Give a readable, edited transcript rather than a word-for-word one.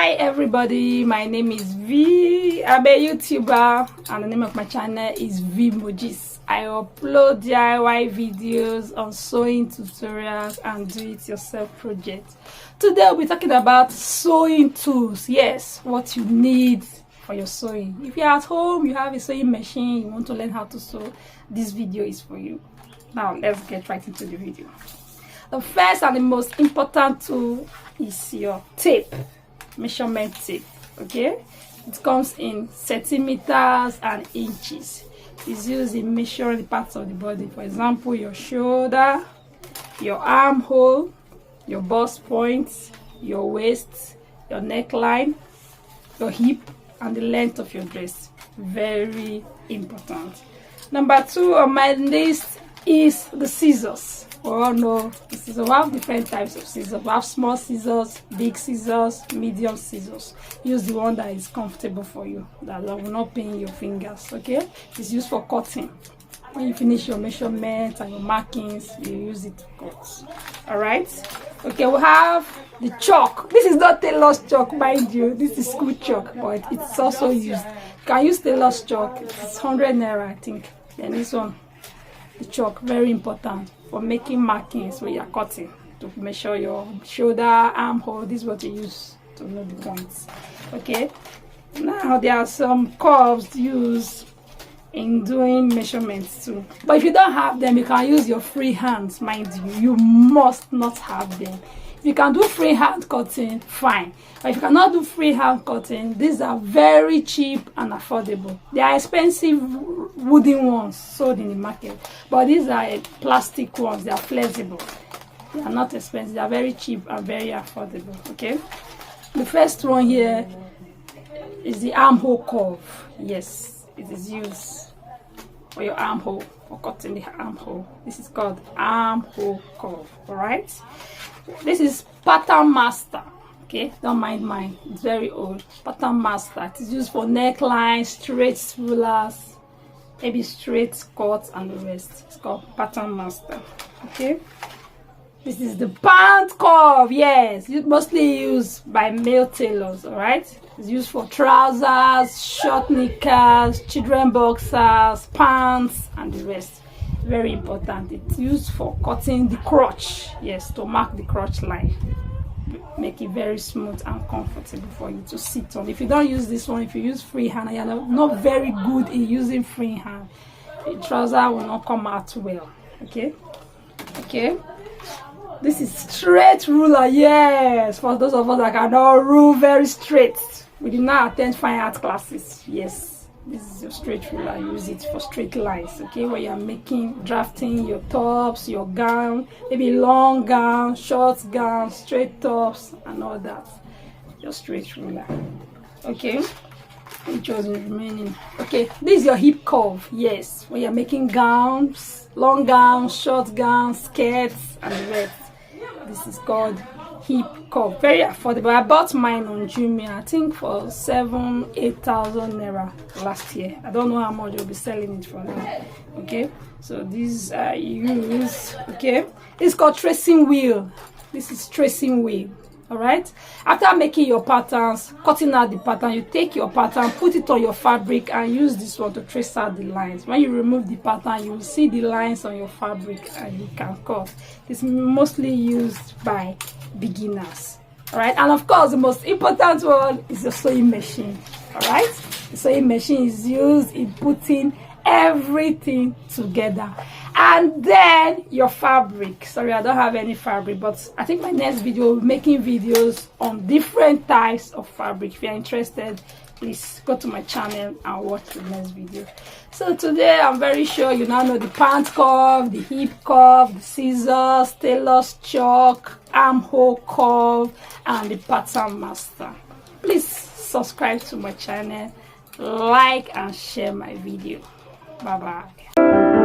Hi everybody, my name is V. I'm a YouTuber and the name of my channel is V Mojis. I upload DIY videos on sewing tutorials and do-it-yourself projects. Today we'll be talking about sewing tools. Yes, what you need for your sewing. If you're at home, you have a sewing machine, you want to learn how to sew, this video is for you. Now let's get right into the video. The first and the most important tool is your tape, measurement tape. Okay, it comes in centimeters and inches. It's used in measuring the parts of the body, for example your shoulder, your armhole, your bust points, your waist, your neckline, your hip, and the length of your dress. Very important. Number 2 on my list is the scissors. We all know the scissors. We have different types of scissors. We have small scissors, big scissors, medium scissors. Use the one that is comfortable for you, that will not pain your fingers. Okay, it's used for cutting. When you finish your measurements and your markings, you use it to cut. All right. Okay, we have the chalk. This is not tailor's chalk, mind you. This is school chalk, but it's also used. You can use tailor's chalk. It's 100 naira, I think. Then this one, the chalk, very important for making markings when you're cutting, to measure your shoulder, armhole. This is what you use to know the points. Okay, now there are some curves used in doing measurements too, but if you don't have them, you can use your free hands. Mind you, you must not have them. If you can do free hand cutting, fine, but if you cannot do free hand cutting, these are very cheap and affordable. They are expensive wooden ones sold in the market, but these are plastic ones. They are flexible, they are not expensive, they are very cheap and very affordable. Okay, the first one here is the armhole curve. Yes, it is used for your armhole, for cutting the armhole. This is called armhole curve. All right, this is Pattern Master. Okay, don't mind mine, it's very old. Pattern Master, it is used for necklines, straight rulers, maybe straight cuts and the rest. It's called Pattern Master. Okay, this is the pant curve. Yes, it's mostly used by male tailors. All right, it's used for trousers, short knickers, children boxers, pants, and the rest. Very important. It's used for cutting the crotch. Yes, to mark the crotch line, make it very smooth and comfortable for you to sit on. If you don't use this one, if you use free hand and you're not very good in using free hand, the trouser will not come out well. Okay, this is straight ruler. Yes, for those of us that cannot rule very straight, we did not attend fine art classes. Yes, this is your straight ruler. Use it for straight lines. Okay, where you're drafting your tops, your gown, maybe long gown, short gown, straight tops, and all that. Your straight ruler. Okay, which was remaining. Okay, this is your hip curve. Yes, when you're making gowns, long gowns, short gowns, skirts, and the rest. This is called hip curve. Very affordable. I bought mine on Jumia, I think for 7,000-8,000 naira last year. I don't know how much they'll be selling it for now. Okay, so these are used. Okay, it's called tracing wheel. This is tracing wheel. All right, after making your patterns, cutting out the pattern, you take your pattern, put it on your fabric, and use this one to trace out the lines. When you remove the pattern, you will see the lines on your fabric and you can cut. It's mostly used by beginners. All right, and of course the most important one is the sewing machine. All right, the sewing machine is used in putting everything together. And then your fabric. Sorry, I don't have any fabric, but I think my next video will be making videos on different types of fabric. If you're interested, please go to my channel and watch the next video. So today I'm very sure you now know the pant curve, the hip curve, the scissors, tailor's chalk, armhole curve, and the Pattern Master. Please subscribe to my channel, like and share my video. Bye bye.